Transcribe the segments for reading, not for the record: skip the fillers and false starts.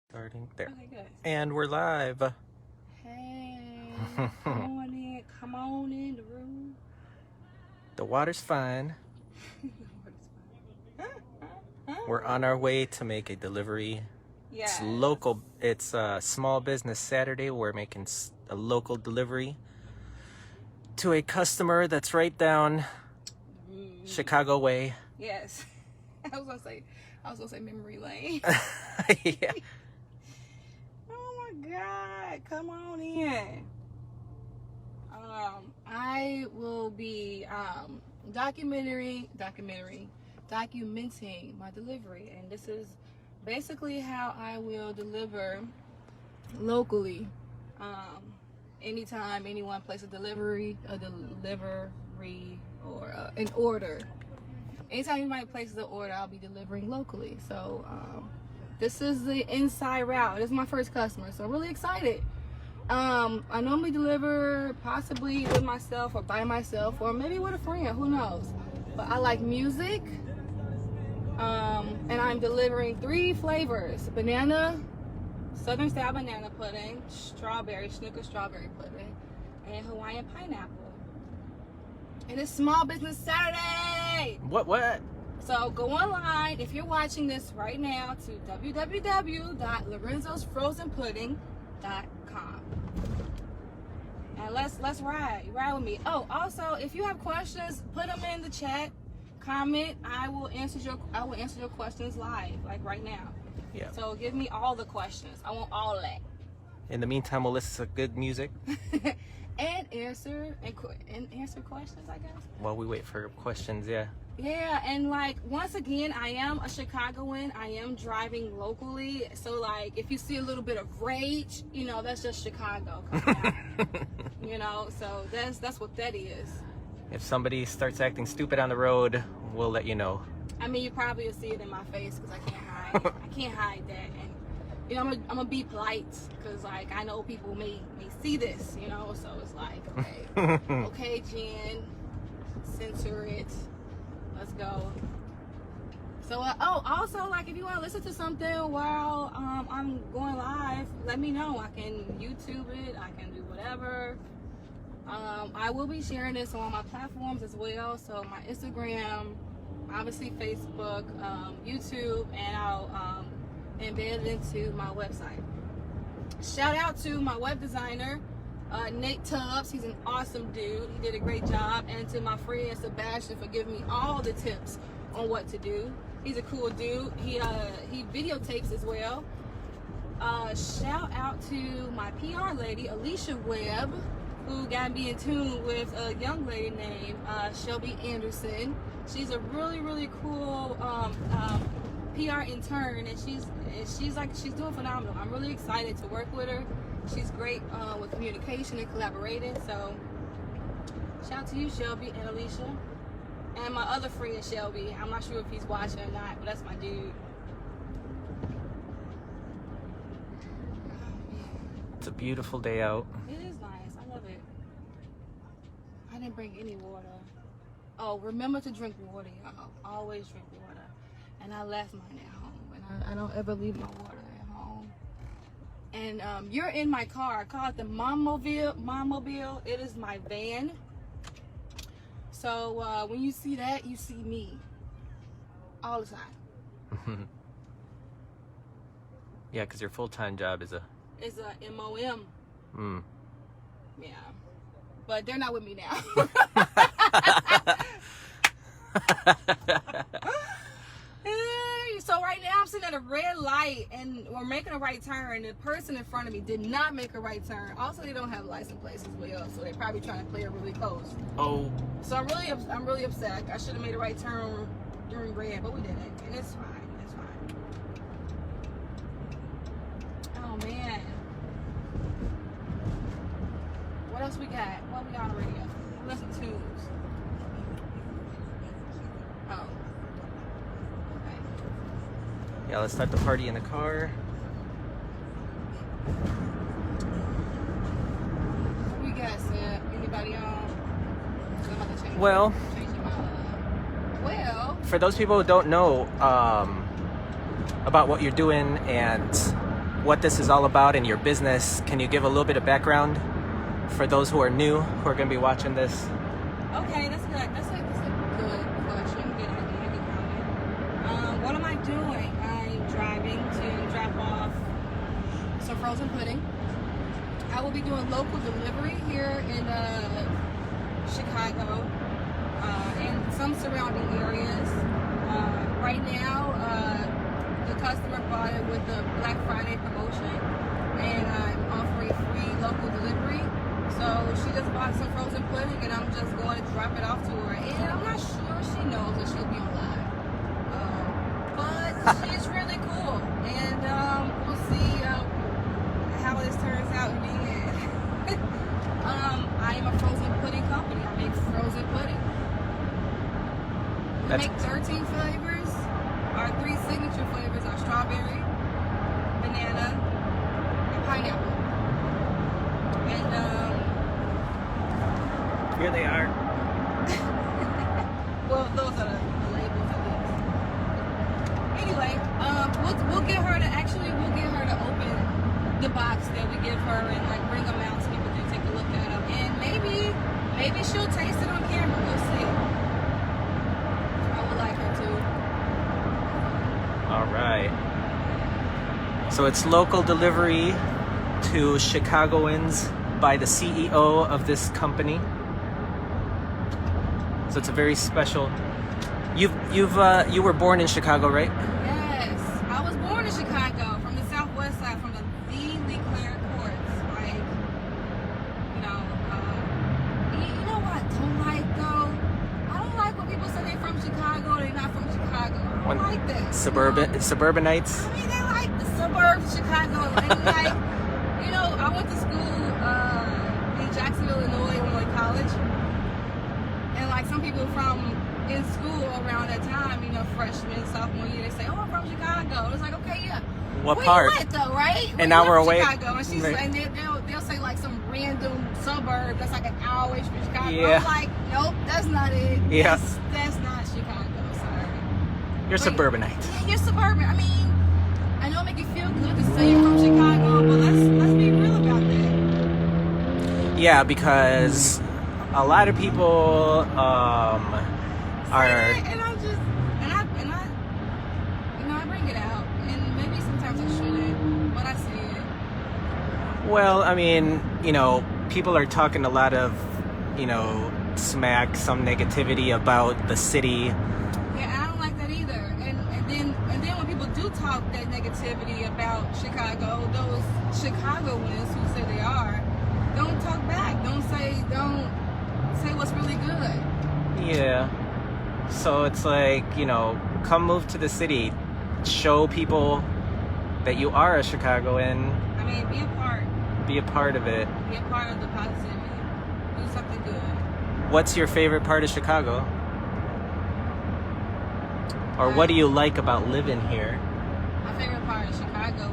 Starting there. Okay, good. And we're live. Hey, come on in the room. The water's fine. We're on our way to make a delivery. Yes. It's local. It's Small Business Saturday. We're making a local delivery to a customer that's right down Chicago way. Yes. I was gonna say memory lane. Yeah. Oh my God, come on in. I will be documenting my delivery, and this is basically how I will deliver locally. Anytime anyone places a delivery, or an order. Anytime anybody places an order, I'll be delivering locally. So this is the inside route. This is my first customer, so I'm really excited. I normally deliver possibly with myself or by myself or maybe with a friend, who knows. But I like music, and I'm delivering 3 flavors: banana, Southern style banana pudding, Snickers strawberry pudding, and Hawaiian pineapple. And it's Small Business Saturday! What? So go online if you're watching this right now to www.lorenzosfrozenpudding.com. And let's ride with me. Oh, also, if you have questions, put them in the chat. Comment. I will answer your questions live, like right now. Yeah. So give me all the questions. I want all that. In the meantime, we'll listen to good music and answer questions, I guess. while we wait for questions. Yeah. Yeah, and like once again, I am a Chicagoan. I am driving locally, so like if you see a little bit of rage, that's just Chicago coming out. So that's what that is. If somebody starts acting stupid on the road, we'll let you know. I mean, you probably will see it in my face because I can't hide. I can't hide that, and I'm gonna be polite because like I know people may see this, So it's like okay, Jen, censor it. Let's go. So, also, like, if you want to listen to something while I'm going live, let me know. I can YouTube it. I can do whatever. I will be sharing this on my platforms as well. So, my Instagram, obviously Facebook, YouTube, and I'll embed it into my website. Shout out to my web designer, Nate Tubbs. He's an awesome dude. He did a great job. And to my friend Sebastian for giving me all the tips on what to do. He's a cool dude. He videotapes as well. Shout out to my PR lady, Alicia Webb, who got me in tune with a young lady named Shelby Anderson. She's a really, really cool PR intern, and she's doing phenomenal. I'm really excited to work with her. She's great with communication and collaborating. So shout out to you, Shelby and Alicia. And my other friend, Shelby. I'm not sure if he's watching or not, but that's my dude. It's a beautiful day out. It is nice. I love it. I didn't bring any water. Oh, remember to drink water, y'all. Always drink water. And I left mine at home. And I don't ever leave my water at home. And you're in my car. I call it the Mommobile. It is my van. So when you see that, you see me all the time. Yeah, because your full-time job is a MOM. Yeah, but they're not with me now. So right now I'm sitting at a red light and we're making a right turn. The person in front of me did not make a right turn. Also, they don't have license plates as well, so they're probably trying to play it really close. Oh. So I'm really upset. I should have made a right turn during red, but we didn't, and it's fine. It's fine. Oh man. What else we got? What we got on the radio? Listen to tunes. Oh. Yeah, let's start the party in the car. What we got, Seb? Anybody on? Well, for those people who don't know about what you're doing and what this is all about and your business. Can you give a little bit of background for those who are new, who are going to be watching this? Okay, that's good. That's a good question. Good idea. Good comment. What am I doing? I'm driving to drop off some frozen pudding. I will be doing local delivery here in Chicago and some surrounding areas. Right now, the customer bought it with the Black Friday promotion, and I'm offering free local delivery. So she just bought some frozen pudding, and I'm just going to drop it off to her. And I'm not sure she knows that she'll be on live, but she's really cool, and we'll see how this turns out in the end. I am a frozen pudding company. I make frozen pudding. We make 13 flavors. Our 3 signature flavors are strawberry, banana, and pineapple. And Here they are. well, those are the labels at least. Anyway, we'll get her to open the box that we give her and like bring them out so people can take a look at them. And maybe she'll taste it on camera. We'll see. I would like her to. All right. So it's local delivery to Chicagoans by the CEO of this company. So it's a very special. You were born in Chicago, right? Yes, I was born in Chicago from the southwest side, from the LeClaire Courts. Like, you know what I don't like though? I don't like when people say they're from Chicago, they're not from Chicago. I don't like that. Suburbanites. I mean, they like the suburbs of Chicago. And like, I went to school in Jacksonville, Illinois, Illinois College. And like some people from in school around that time, freshman, sophomore year, they say, "Oh, I'm from Chicago." It's like, okay, yeah. What Where part? you at, though, right? And now we're away. Chicago, and she's Right. and they'll say like some random suburb that's like an hour away from Chicago. Yeah. I'm like, nope, that's not it. Yeah. That's not Chicago. Sorry. You're But- suburbanite. Yeah, you're suburban. I mean, I know it make you feel good to say you're from Chicago, but let's be real about that. Yeah, because a lot of people are. And I'm just, and I bring it out, and maybe sometimes I shouldn't, but I see it. Well, I mean, people are talking a lot of, smack, some negativity about the city. Yeah, I don't like that either. And then when people do talk that negativity about Chicago, those Chicagoans who say they are, don't talk back. Don't say what's really good. Yeah. So it's like, come move to the city. Show people that you are a Chicagoan. I mean, be a part. Be a part of it. Be a part of the positivity. Do something good. What's your favorite part of Chicago? Or what do you like about living here? My favorite part of Chicago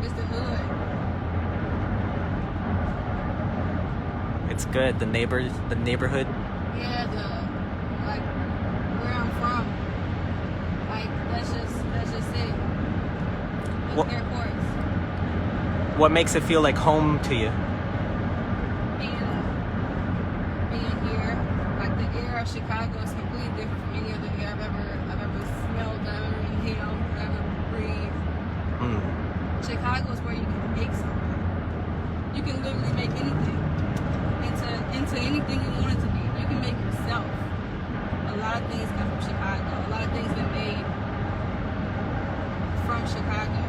is the hood. It's good. The neighborhood. Yeah, like where I'm from. Like that's just it. What- Those airports. What makes it feel like home to you? Being here, like the air of Chicago is completely different from any other air I've ever smelled, I've ever inhaled, I've ever breathed. Chicago is where you can make something. You can literally make anything into anything you want it to be. You can make yourself. A lot of things come from Chicago. A lot of things been made from Chicago.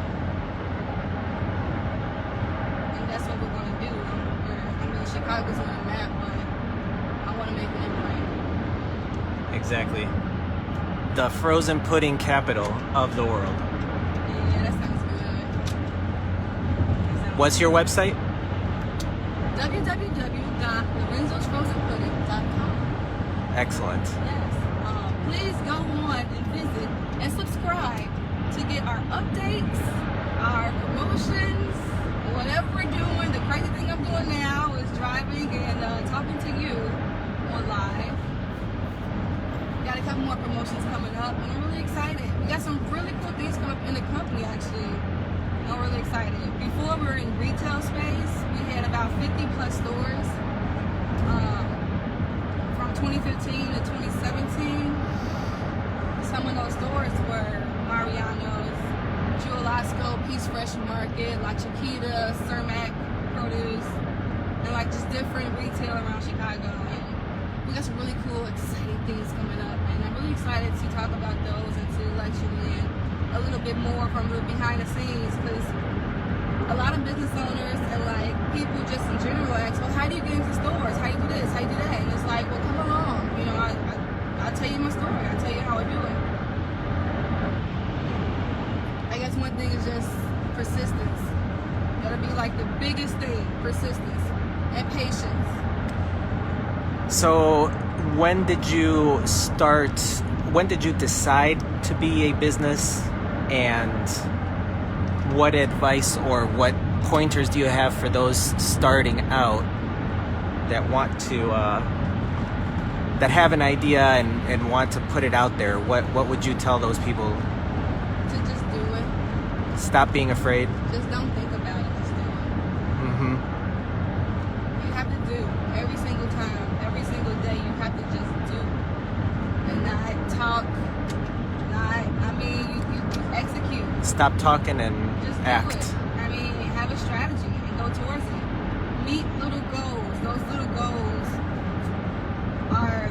And that's what we're going to do. Chicago's on the map, but I want to make an imprint. Exactly. The frozen pudding capital of the world. Yeah, that sounds good. What's your website? www.lorenzosfrozenpudding.com. Excellent. Yes. Please go on and visit and subscribe to get our updates, our promotions, whatever we're doing. The crazy thing I'm doing now is driving and talking to you on live. Got a couple more promotions coming up, and I'm really excited. We got some really cool things coming in the company actually. I'm really excited. Before we were in retail space, we had about 50 plus stores. From 2015 to 2017, some of those stores were Mariano's, Jewel Osco, Peace Fresh Market, La Chiquita, Cermak Produce, and like just different retail around Chicago. And we got some really cool, exciting things coming up. And I'm really excited to talk about those and to let you in a little bit more from the behind the scenes, because a lot of business owners and like people just in general ask, well, how do you get into stores? How do you do this? How do you do that? And it's like, well, come along. You know, I'll tell you my story. I'll tell you how I do it. I guess one thing is just persistence. That'll be like the biggest thing, persistence and patience. So when did you decide to be a business, and what advice or what pointers do you have for those starting out that want to that have an idea and want to put it out there? What would you tell those people? To just do it. Stop being afraid. Just don't think about it, just do it. Mm-hmm. You have to do every single time, every single day. You have to just do and not talk. You execute. Stop talking and Just do act. it. Have a strategy and go towards it. Meet little goals. Those little goals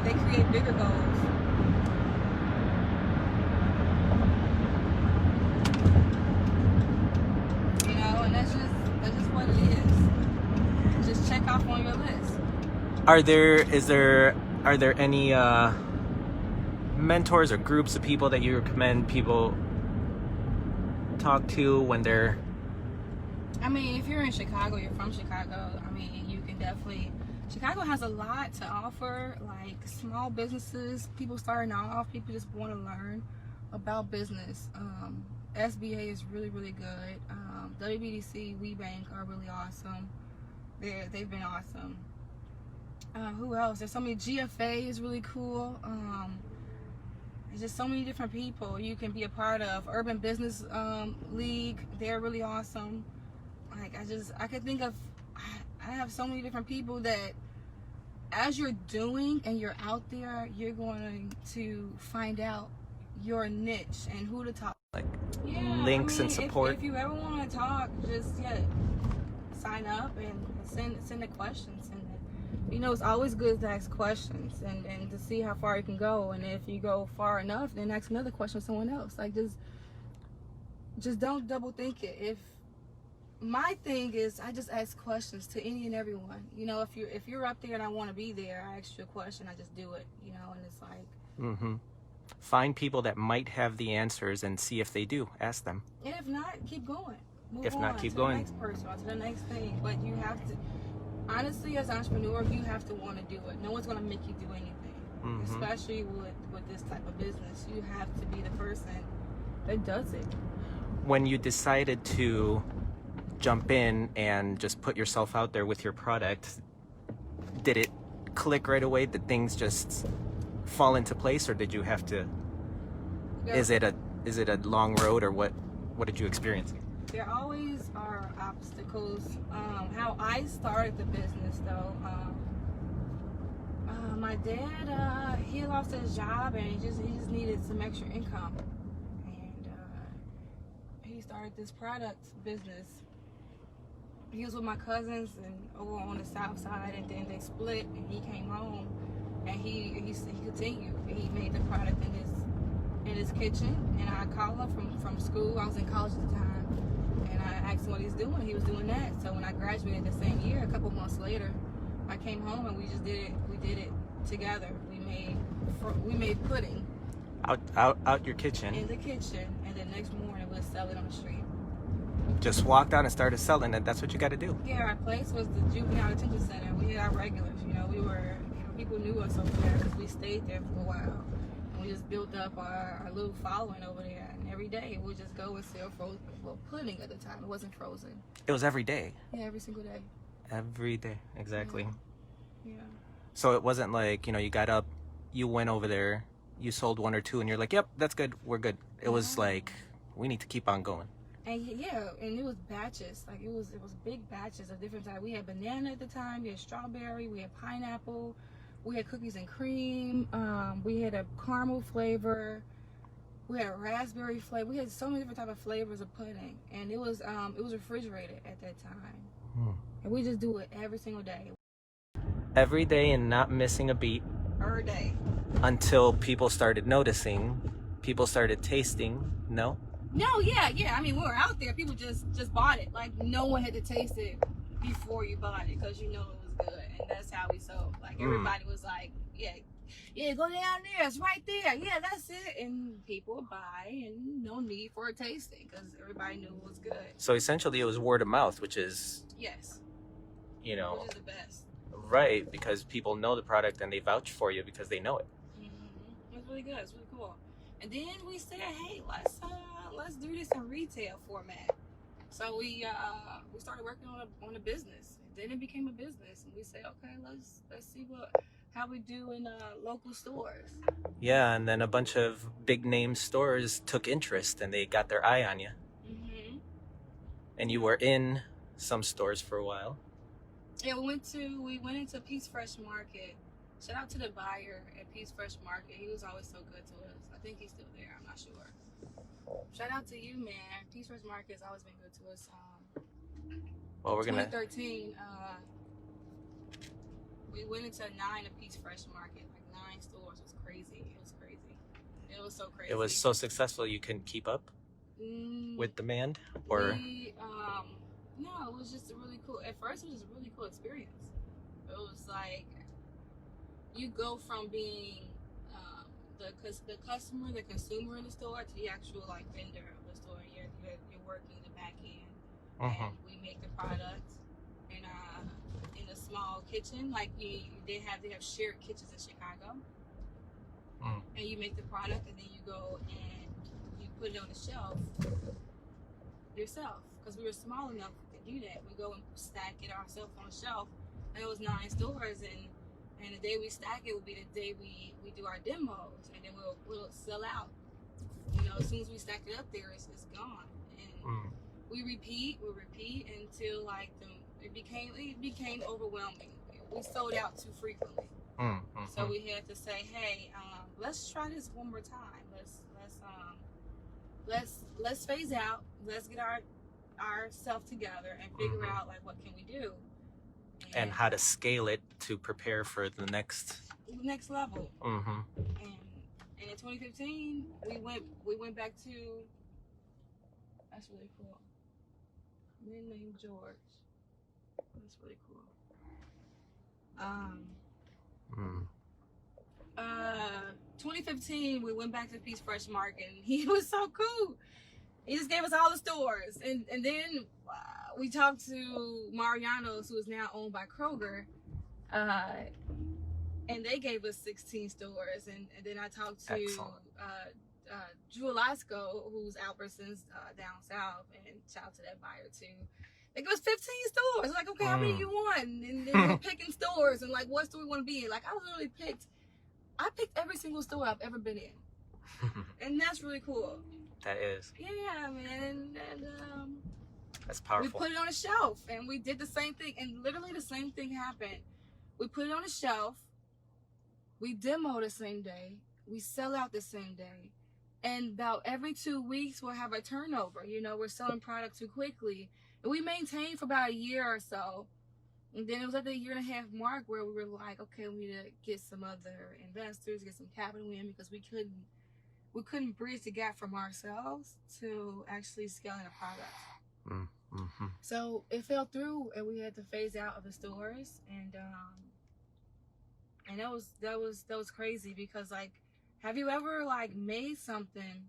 they create bigger goals. You know, and that's just what it is. Just check off on your list. Are there any mentors or groups of people that you recommend people talk to when they're... If you're in Chicago, you're from Chicago, you can definitely... Chicago has a lot to offer, like small businesses, people starting off, people just want to learn about business. SBA is really, really good. WBDC, WeBank are really awesome. They've been awesome. Who else? There's so many. GFA is really cool. There's just so many different people you can be a part of. Urban Business League, they're really awesome. Like I could think of, I have so many different people that as you're doing and you're out there, you're going to find out your niche and who to talk. Like links and support. If you ever want to talk, just sign up and send the questions. And it's always good to ask questions and to see how far you can go. And if you go far enough, then ask another question to someone else. Like just don't double think it. If my thing is, I just ask questions to any and everyone. If you're up there and I want to be there, I ask you a question. I just do it. And it's like. Mm-hmm. Find people that might have the answers and see if they do. Ask them. And if not, keep going. Move if not, keep to going. The next person or to the next thing. But you have to, honestly, as an entrepreneur, you have to want to do it. No one's going to make you do anything. Mm-hmm. Especially with this type of business. You have to be the person that does it. When you decided to jump in and just put yourself out there with your product, did it click right away? Did things just fall into place, or did you have to... Yeah. Is it a long road, or what did you experience? There always are obstacles. How I started the business though, my dad, he lost his job and he just needed some extra income, and he started this product business. He was with my cousins and over on the south side, and then they split and he came home and he continued. He made the product in his kitchen, and I called him from school. I was in college at the time, and I asked him what he's doing. He was doing that. So when I graduated the same year, a couple months later, I came home and we just did it. We did it together. We made pudding Out your kitchen. in the kitchen, and the next morning we'll sell it on the street. Just walked out and started selling it. That's what you got to do. Yeah, our place was the Juvenile Detention Center. We had our regulars. We were, people knew us over there because we stayed there for a while. We just built up our little following over there, and every day we'd just go and sell frozen, pudding at the time. It wasn't frozen. It was every day. Yeah, every single day. Every day, exactly. Yeah. So it wasn't like, you got up, you went over there, you sold one or two, and you're like, yep, that's good, we're good. It was like we need to keep on going. And yeah, and it was batches. Like it was big batches of different types. We had banana at the time. We had strawberry. We had pineapple. We had cookies and cream. We had a caramel flavor. We had a raspberry flavor. We had so many different type of flavors of pudding, and it was refrigerated at that time. And we just do it every single day. Every day and not missing a beat. Every day. Until people started noticing, people started tasting. No? No, yeah. I mean, we were out there. People just bought it. Like no one had to taste it before you bought it because you know it was good, and that's how we sold. Like everybody was like, yeah, go down there. It's right there. Yeah, that's it. And people would buy, and no need for a tasting because everybody knew it was good. So essentially, it was word of mouth, which is, Yes. you know, Which is the best. right, because people know the product and they vouch for you because they know it. It's really good. It's really cool. And then we said, hey, let's do this in retail format. So we started working on a business. And then it became a business, and we said, okay, let's see how we do in local stores. Yeah, and then a bunch of big name stores took interest and they got their eye on you. And you were in some stores for a while. Yeah, we went into Peace Fresh Market. Shout out to the buyer at Peace Fresh Market. He was always so good to us. I think he's still there. I'm not sure. Shout out to you, man. Peace Fresh Market has always been good to us. Well, we're 2013, we went into 9 of Peace Fresh Market, like 9 stores. It was crazy. It was so crazy. It was so successful you couldn't keep up with demand, or no, it was just a really cool. At first, it was just a really cool experience. It was like you go from being the customer, the consumer in the store, to the actual like vendor of the store. You're working the back end, and we make the product in a small kitchen. Like they have shared kitchens in Chicago, and you make the product, and then you go and you put it on the shelf yourself. Because we were small enough to do that, we go and stack it ourselves on the shelf. And it was 9 stores, and the day we stack it will be the day we do our demos, and then we'll sell out. You know, as soon as we stack it up there, it's gone. And we repeat until like it became overwhelming. We sold out too frequently, so we had to say, hey, let's try this one more time. Let's phase out. Let's get ourselves together and figure out like what can we do. And how to scale it to prepare for the next level. And in 2015, we went back to. That's really cool. A man named George. That's really cool. 2015, we went back to Peace Fresh Market, and he was so cool. He just gave us all the stores, and then we talked to Mariano's, who is now owned by Kroger, and they gave us 16 stores, and then I talked to Drew Alasko, who's Albertsons down south, and shout out to that buyer too. They gave us 15 stores. Like, okay, how many you want? And then we're picking stores, and like, what store we want to be in. Like, I picked every single store I've ever been in, and that's really cool. That is. Yeah, man, and that's powerful. We put it on a shelf, and we did the same thing, and literally the same thing happened. We put it on a shelf, we demo the same day, we sell out the same day, and about every 2 weeks we'll have a turnover. You know, we're selling product too quickly, and we maintained for about a year or so. And then it was at the 1.5-year mark where we were like, okay, we need to get some other investors, get some capital in, because we couldn't bridge the gap from ourselves to actually scaling a product. So it fell through, and we had to phase out of the stores, and that was crazy, because like, have you ever like made something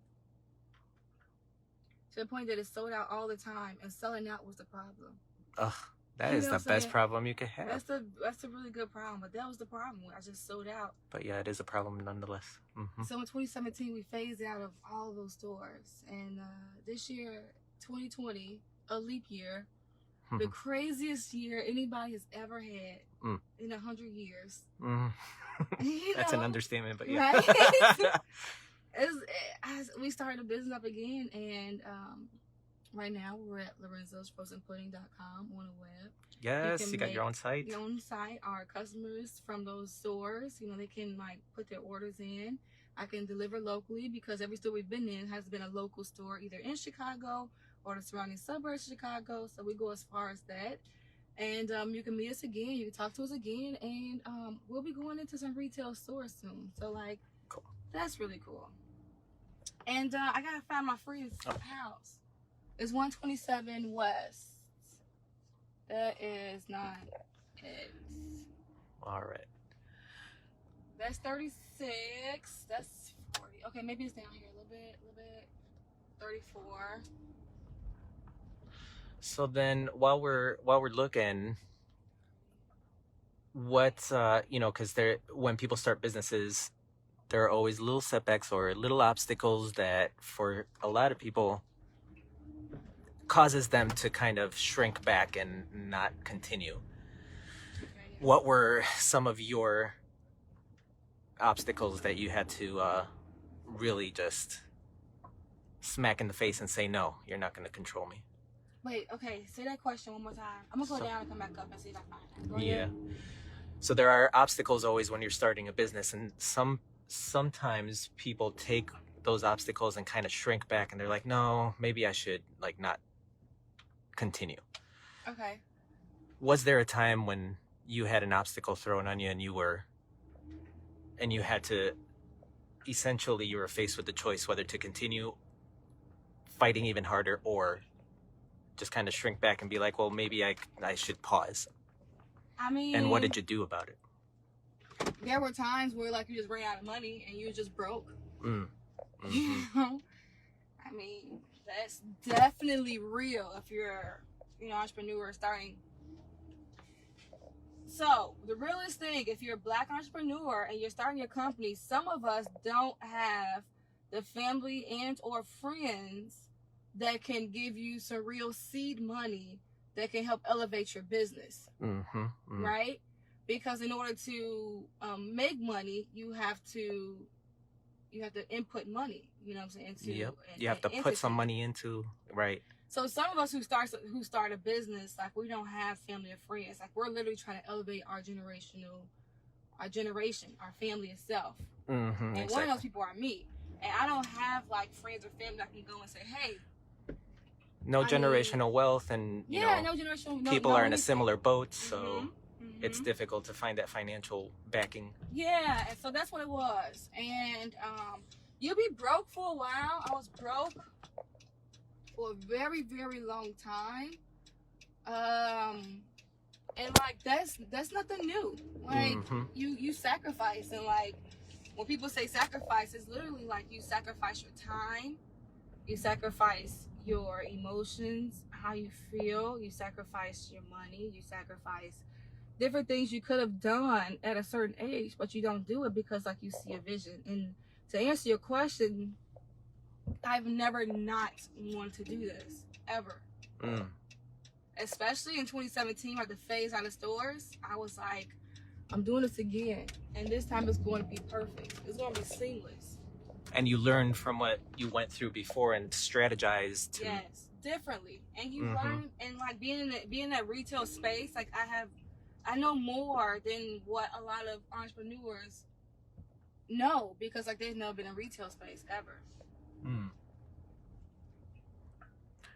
to the point that it sold out all the time, and selling out was the problem? Ugh. That is the best problem you could have. That's a really good problem, but that was the problem. I just sold out. But yeah, it is a problem nonetheless. So in 2017, we phased out of all of those stores, and this year, 2020, a leap year, the craziest year anybody has ever had in 100 years. That's an understatement, but yeah. Right? we started a business up again, and right now we're at LorenzosFrozenPudding.com on the web. Yes, you got your own site. Your own site. Our customers from those stores, they can like put their orders in. I can deliver locally because every store we've been in has been a local store, either in Chicago or the surrounding suburbs of Chicago. So we go as far as that. And you can meet us again. You can talk to us again, and we'll be going into some retail stores soon. So like, cool. That's really cool. And I gotta find my friend's house. It's 127 West. That is not it. All right. That's 36. That's 40. Okay, maybe it's down here a little bit. 34. So then, while we're looking, what because when people start businesses, there are always little setbacks or little obstacles that, for a lot of people, causes them to kind of shrink back and not continue. What were some of your obstacles that you had to really just smack in the face and say, no, you're not going to control me? Wait, okay, say that question one more time. I'm going to go down and come back up and see if I find it. Go yeah. ahead. So there are obstacles always when you're starting a business, and sometimes people take those obstacles and kind of shrink back, and they're like, no, maybe I should like not continue. Okay. Was there a time when you had an obstacle thrown on you and you had to, essentially you were faced with the choice whether to continue fighting even harder or just kind of shrink back and be like, well, maybe I should pause? I mean, and what did you do about it? There were times where like you just ran out of money and you were just broke. Mm-hmm. You know? I mean, that's definitely real if you're, entrepreneur starting. So the realest thing, if you're a Black entrepreneur and you're starting your company, some of us don't have the family and or friends that can give you some real seed money that can help elevate your business. Mm-hmm. Mm-hmm. Right? Because in order to make money, you have to input money. You know what I'm saying? Yep. You have to put some money into, right. So some of us who start a business, like we don't have family or friends. Like we're literally trying to elevate our generation, our family itself. Mm-hmm, and exactly. One of those people are me. And I don't have like friends or family that can go and say, hey. No generational wealth, and no generational. People are in a similar boat, so mm-hmm. it's difficult to find that financial backing. Yeah, and so that's what it was. And you'll be broke for a while. I was broke for a very, very long time. And like that's nothing new. Like mm-hmm. you sacrifice, and like when people say sacrifice, it's literally like you sacrifice your time, you sacrifice your emotions, how you feel, you sacrifice your money, you sacrifice different things you could have done at a certain age, but you don't do it because like you see a vision. And to answer your question, I've never not wanted to do this ever. Especially in 2017, like the phase out of stores, I was like, I'm doing this again, and this time it's going to be perfect. It's going to be seamless. And you learned from what you went through before and strategized. Yes, differently. And you mm-hmm. learn, and like being in that retail space, like I know more than what a lot of entrepreneurs know, because like they've never been in retail space ever.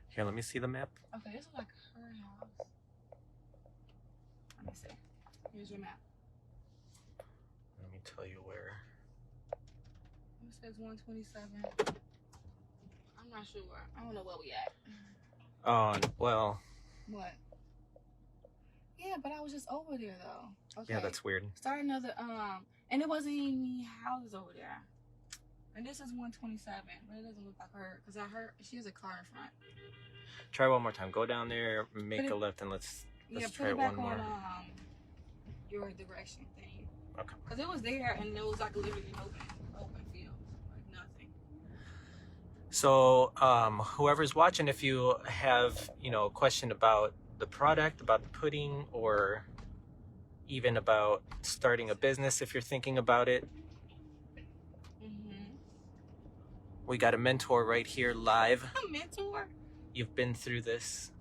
Here, let me see the map. Okay, this is like her house. Let me see. Here's your map. Let me tell you where. It says 127. I'm not sure. I don't know where we at. Oh, well. What? Yeah, but I was just over there though. Okay. Yeah, that's weird. Start another and it wasn't even any houses over there. And this is 127, but it doesn't look like her because she has a car in front. Try one more time. Go down there, make a left, and let's try it one more. On your direction thing. Okay. Because it was there and it was like literally open field, like nothing. So whoever's watching, if you have a question about the product, about the pudding, or even about starting a business, if you're thinking about it, We got a mentor right here live. A mentor? You've been through this.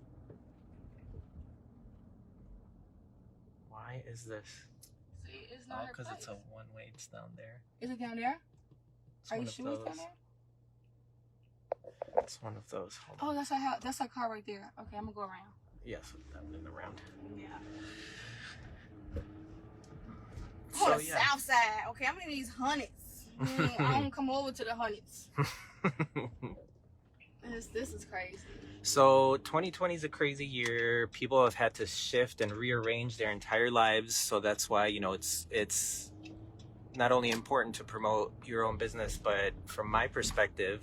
Why is this? See, it's not her because place. it's a one-way. It's down there. Is it down there? It's Are one you of sure it's down those. there? It's one of those. Hold Oh, on. that's our car right there. Okay, I'm gonna go around. Yes, that went around. Yeah. So, On the south side. Okay, I'm gonna need these hundreds. I don't come over to the hundreds. This is crazy. So 2020 is a crazy year. People have had to shift and rearrange their entire lives. So that's why, you know, it's not only important to promote your own business, but from my perspective,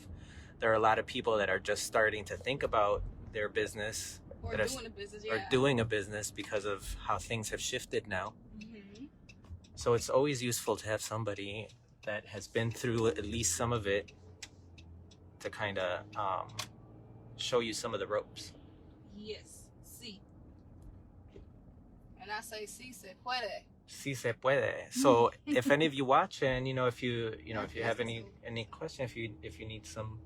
there are a lot of people that are just starting to think about their business Or that doing a business, are yeah. doing a business because of how things have shifted now. Mm-hmm. So it's always useful to have somebody that has been through at least some of it to kind of show you some of the ropes. Yes, sí. And I say sí se puede. Si se puede. So if any of you watching, you know, if you have any question, if you need some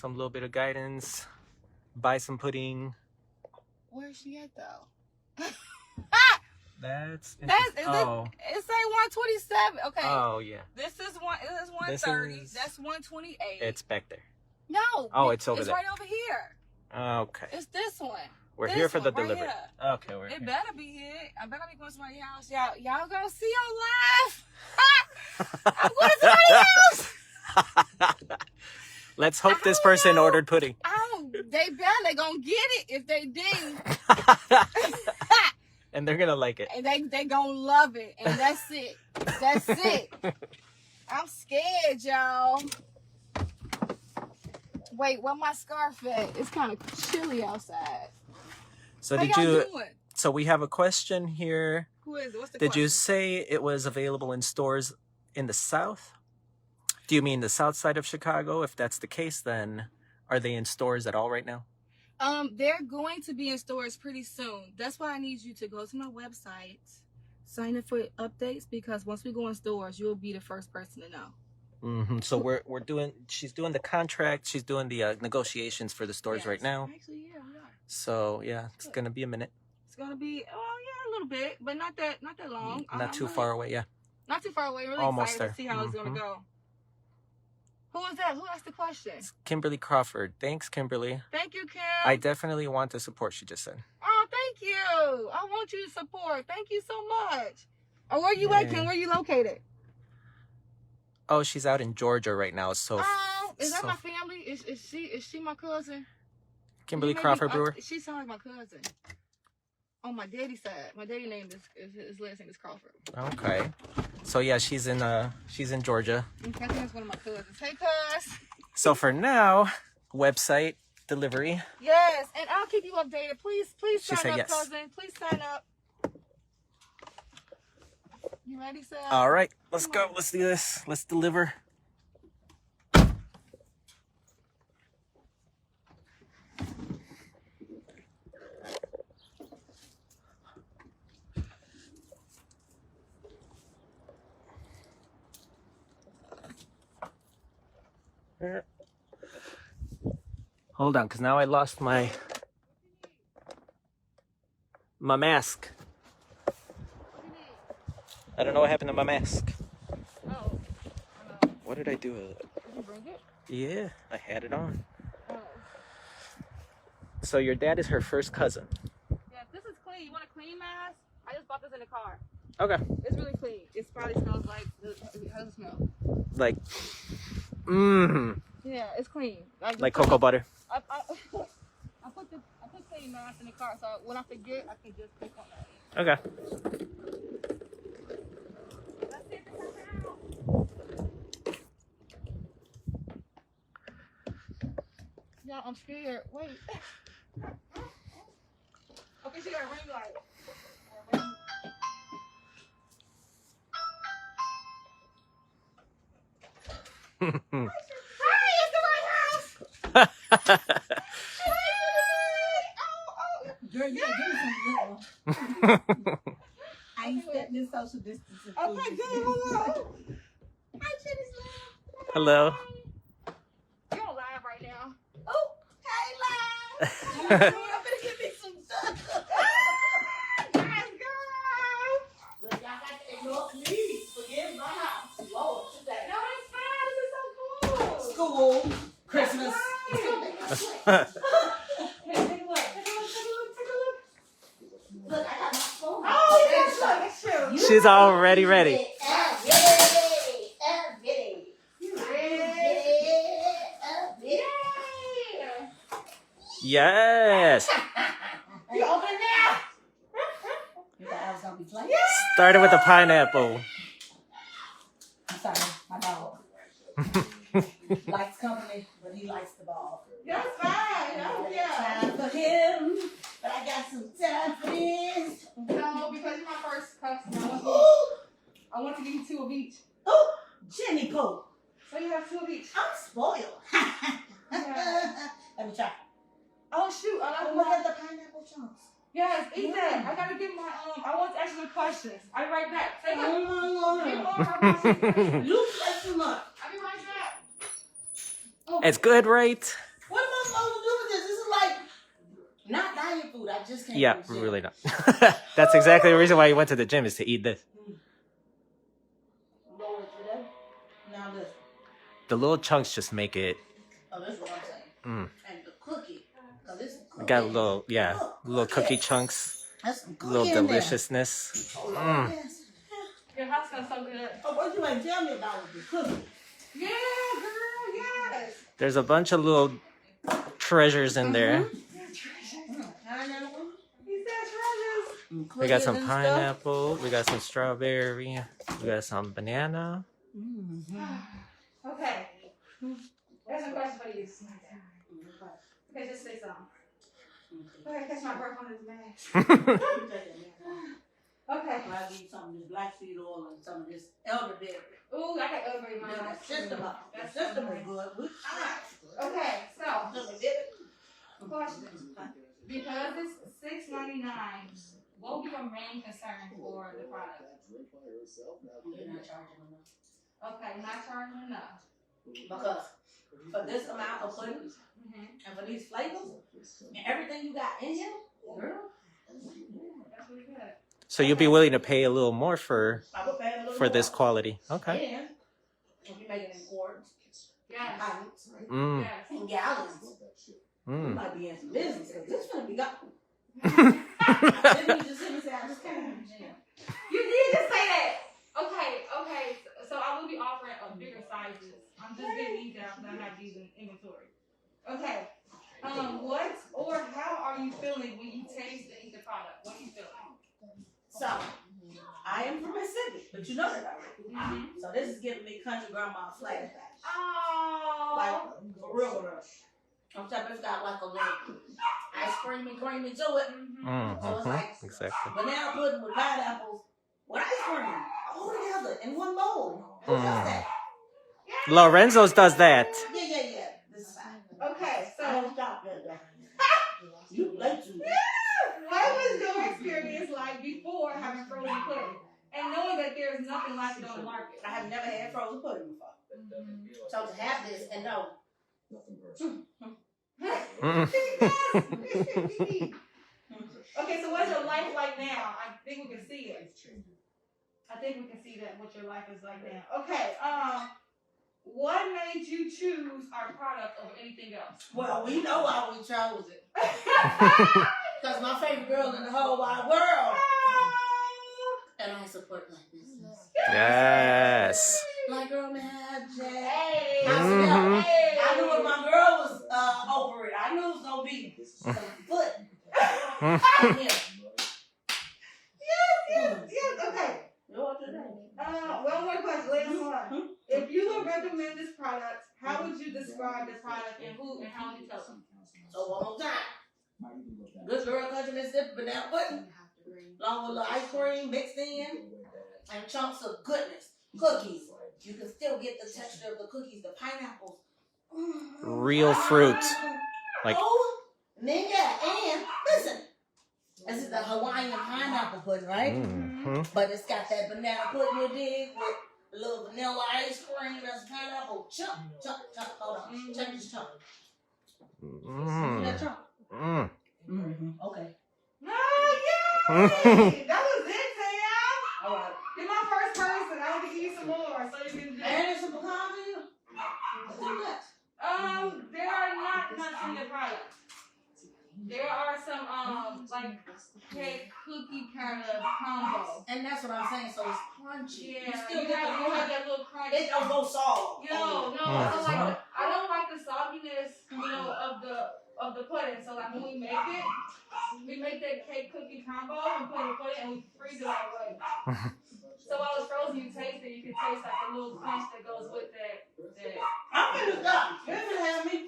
little bit of guidance, buy some pudding. Where is she at though? That's It say 127. Okay. Oh yeah. This is 130. This is- That's 128. It's back there. No. Oh, it's over it's there. right over here. Okay. It's this one. We're this here for the one right delivery. here. Okay, we're It here. better be here. I better be going to somebody's house. Y'all gonna see on live. I'm going to somebody's house. Let's hope this person ordered pudding. They gonna get it. If they didn't, And they're gonna like it. and they gonna love it. And that's it. That's it. I'm scared, y'all. Wait, where my scarf at? It's kind of chilly outside. So How did y'all you? doing? So we have a question here. Who is it? What's the Did you question? say it was available in stores in the South? Do you mean the South side of Chicago? If that's the case, then are they in stores at all right now? They're going to be in stores pretty soon. That's why I need you to go to my website, sign up for updates, because once we go in stores, you'll be the first person to know. Mm-hmm. So we're doing. She's doing the contract. She's doing the negotiations for the stores right Yes. now. Actually, yeah, we are. So yeah, it's gonna be a minute. It's gonna be a little bit, but not that long. Not too far away. Yeah. Not too far away. Really Almost excited there. to see how it's gonna Mhm. go. Who is that? Who asked the question? It's Kimberly Crawford. Thanks, Kimberly. Thank you, Kim. I definitely want the support. She just said. Oh, thank you. I want you to support. Thank you so much. Oh, where you at, Yeah. Kim? Where you located? Oh, she's out in Georgia right now. So Oh, is that so- my family? Is she my cousin? Kimberly Maybe- Crawford Brewer. She sounds like my cousin. On my daddy's side. My daddy name is his last name is Crawford. Okay. So yeah, she's in Georgia. I think that's one of my cousins. Hey, cuz. So for now, website delivery. Yes, and I'll keep you updated. Please She sign said up, yes. cousin. Please sign up. You ready, sir? All right, let's go. Let's do this. Let's deliver. Hold on, because now I lost my mask. I don't know what happened to my mask. Oh. What did I do with it? Did you bring it? Yeah, I had it on. Oh. So your dad is her first cousin. Yeah, this is clean. You want a clean mask? I just bought this in the car. Okay. It's really clean. It probably smells like. How does it smell? Like, Yeah, it's clean. like cocoa butter. I put clean mask in the car, so when I forget, I can just pick on that. Okay. Let's see if it comes out. Yeah, I'm scared. Wait. Okay, she got a ring light. Hey, it's the right house! Girl, yeah, give me some little. I ain't stepping in social distancing. Okay, good. Hold on. Hello. You're on live right now. Oh, hey, Lyle. I'm gonna give me some stuff. Yes, girl. Look, y'all got to ignore, please. Forgive my house. Lord, today. No, it's fine. This is so cool. School, Christmas. Hey, take a look. Take a look. Take a look. Take a look. Look, I got my phone. Oh, yes, look. It's true. She's already ready. Ready. You ready? Yes. You open now. You thought I was gonna be playing? Started with the pineapple. I'm sorry, my dog. Likes company, but he likes the ball. That's fine. Oh, yeah. Time for him, but I got some time for this. No, because you're my first customer. I want to give you 2 of each. Oh, Jenny Pope. So you have 2 of each. I'm spoiled. Let me try. Oh, shoot. I Oh, like look one. at the pineapple chunks. Yes, eat that. I gotta get my I want to ask you some questions. I'll be right back. Take a Oh my Keep God. on, I'll be You play too much. right back. It's good, right? What am I supposed to do with this? This is like not diet food. I just can't. Yeah, do shit. really not. That's exactly the reason why you went to the gym is to eat this. Lower it today. Now listen. The little chunks just make it. Oh, that's what I'm saying. Mm. And the cookie. Cause this is cookie. Got a little, yeah, little cookie chunks, That's some cookie little in there. deliciousness. Oh, Mm. yes. Your house smells so good. Oh, what you ain't tell me about is the cookie. Yeah, girl, yes. There's a bunch of little treasures in there. Pineapple. He said treasures. We got Cookies some and stuff. pineapple. We got some strawberry. We got some banana. Okay. There's a question for you. Okay, just say something. Okay, catch my breath on his mask. Okay. I'll give you some of this black seed oil and some of this elderberry. Ooh, I got elderberry in my Yeah, house. the system was good. We tried. Okay, so So we did it. question. Because it's $6.99, what would be your main concern for the product? You're not charging enough. Okay, not charging enough. Because for this amount of pudding and for these flavors and everything you got in here, girl, That's really good. So you'll be willing to pay a little more for I would pay a little this more. quality. Okay. And if you make it in quarts, Yes. pints, Mm. Yes. and gallons, you Mm. might be in some business because this is gonna be gone. Mm. Then you just sit and say, I just came from the gym. You did just say that. Okay. So I will be offering bigger sizes. I'm just getting these out because I have these in inventory. Okay. What or how are you feeling when you taste and eat the product? What are you feeling? So, I am from Mississippi, but you know that already. Mm-hmm. So this is giving me country grandma flashbacks. Oh. Like, for real. On top, it's got like a little ice cream and creamy to it. Mm. So it's Mhm. like Exactly. banana pudding with pineapples with ice cream all together in one bowl. Who does that? Lorenzo's does that. Yeah. This is fine. Okay. I So don't stop that though. You late to what was your experience like before having frozen pudding and knowing that there's nothing like it on the market? I have never had frozen pudding before. So to have this and know. Mm. Okay, so what's your life like now? I think we can see it. I think we can see that what your life is like now. Okay, what made you choose our product over anything else? Well, we know why we chose it. Because my favorite girl in the whole wide world. And I support black business. Yes. Like girl magic. Hey, Mhm. hey. I knew if my girl was over it. I knew it was gonna be some foot. Mm. Yes, okay. One more question, last one. If you would recommend this product, how would you describe the product and who and how would you tell them? So one more time. Good girl country Mississippi banana pudding. Along with a little ice cream mixed in. And chunks of goodness. Cookies. You can still get the texture of the cookies, the pineapples. Real fruit. Like- Oh, nigga. And listen. This is the Hawaiian pineapple pudding, right? Mhm. But it's got that banana pudding you dig with A little vanilla ice cream that's pineapple. Chunk. Hold on. Check this chunk. See that chunk? Okay. No, yeah. That was it, Sam. All right. You're my first person. I want to give you some more, so you can do. And there's some pecans in here. What's in that? There are not nuts in the product. There are some like cake cookie kind of combo. And that's what I'm saying. So it's crunchy. Yeah, You still you get have the crunch. that little crunch. It don't go soft. No, I don't like the sogginess, of the pudding. So like when we make it, we make that cake cookie combo and put it in the pudding and we freeze it all the way. So while it's frozen, you taste it. You can taste like the little crunch that goes with that. I'm gonna stop. You're gonna have me.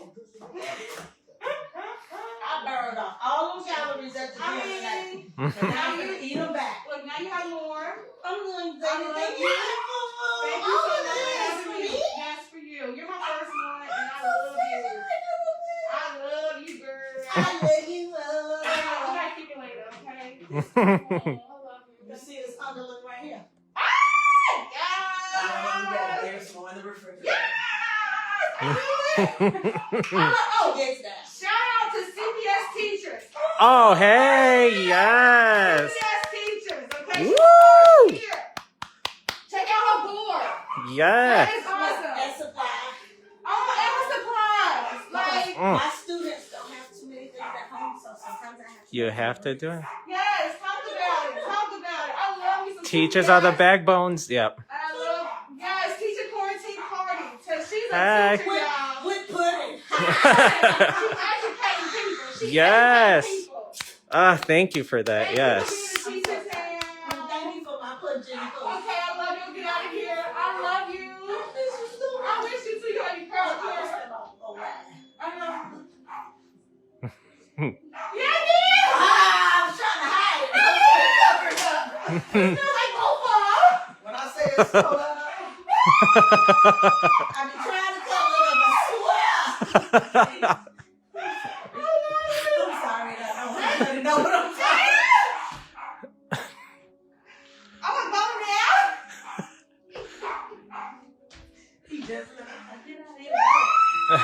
I burned off all those calories at the gym today. And now I'm gonna eat them back. Look, now you have more. I'm going to Thank you so much. That's for me. That's for you. You're my first one, and I love you. I love you, girl. I love you. We gotta keep it later, okay? I love you. You see this underlook right here? Yes! There's more in the refrigerator. Yes! Oh, yes, that. Shout out to CPS teachers. Oh, hey, yes. CPS teachers, okay? Woo! Here. Check out her board. Yeah. That is awesome. That's supplies. Oh, and supplies. Like, My students don't have too many things at home, so sometimes I have to. You have to do it. yes, talk about it. Talk about it. I love me some Teachers CPS. are the backbones. Yep. I love, yes, teacher quarantine party. So she's a Hi. teacher, y'all. With pudding. She's educating people. She's Yes. educating people. Thank you for that. Thank Yes. you for being a teacher, Sam. Thank you for my pudding. Okay, I love you. Get out of here. I love you. I wish you too. You had me proud. I know. Yeah, I was trying to hide it. yeah. Feel like Opa. When I say it's so loud, I be trying to cover it up, I swear. I'm sorry, I don't want to know what I'm saying. I'm gonna go now. He just let me get out of here. Girl,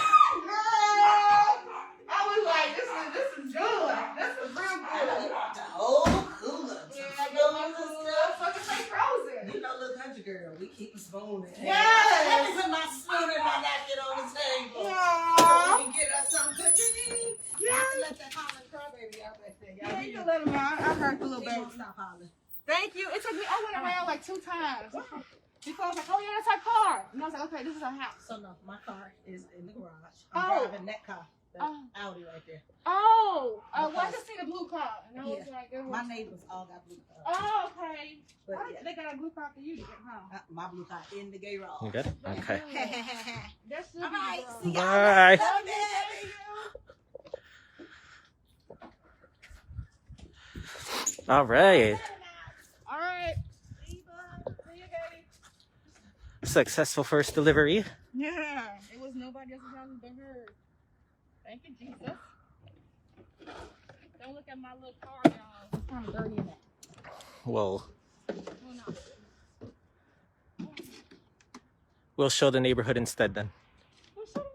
I was like, this is good. This is real I good. really want the whole cooler. Yeah, I got my food. Fucking stay frozen. You know, little country girl, we keep a spoon in. Yes. Let me put my spoon and my napkin on the table. So Aww. we can get us some cooking. I have to let that Holland crybaby out right there. Yeah, you can let him out. I heard the little He baby. won't stop hollering. Thank you. It took me, I went around like 2 times. Because I was like, oh yeah, that's our car. And I was like, okay, this is our house. So no, my car is in the garage. Oh. I'm driving that car. That Oh. Audi right there. Oh, well, I just seen a blue car. And I was Yeah. like, it was... My neighbors all got blue cars. Oh, okay. But Why yeah, they got a blue car for you to get home? my blue car in the garage. You good? Okay. That's All right, good. see y'all. Bye. Love you. All right. All right. See you, bud. See you, baby. Successful first delivery. Yeah, it was nobody else's house but hers. Thank you, Jesus. Don't look at my little car, y'all. It's kind of dirty in there. Well, Oh, no. we'll show the neighborhood instead then. What's your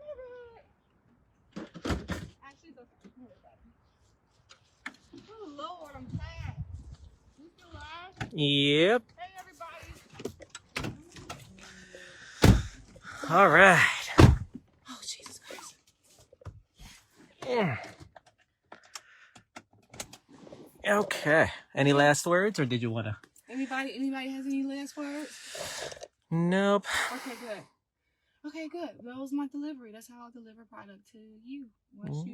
neighborhood? Actually, it's okay. Don't worry about it. Oh, Lord, I'm tired. You still alive? Yep. Hey, everybody. All right. Oh, Jesus Christ. Yeah. Okay. Any last words, or did you wanna? Anybody has any last words? Nope. Okay, good. Okay, good. That was my delivery. That's how I'll deliver product to you. Once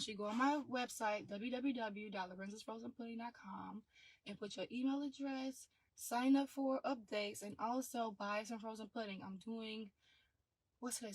you go on my website, www.lorenzasfrozenpudding.com, and put your email address, sign up for updates, and also buy some frozen pudding. I'm doing, what's today?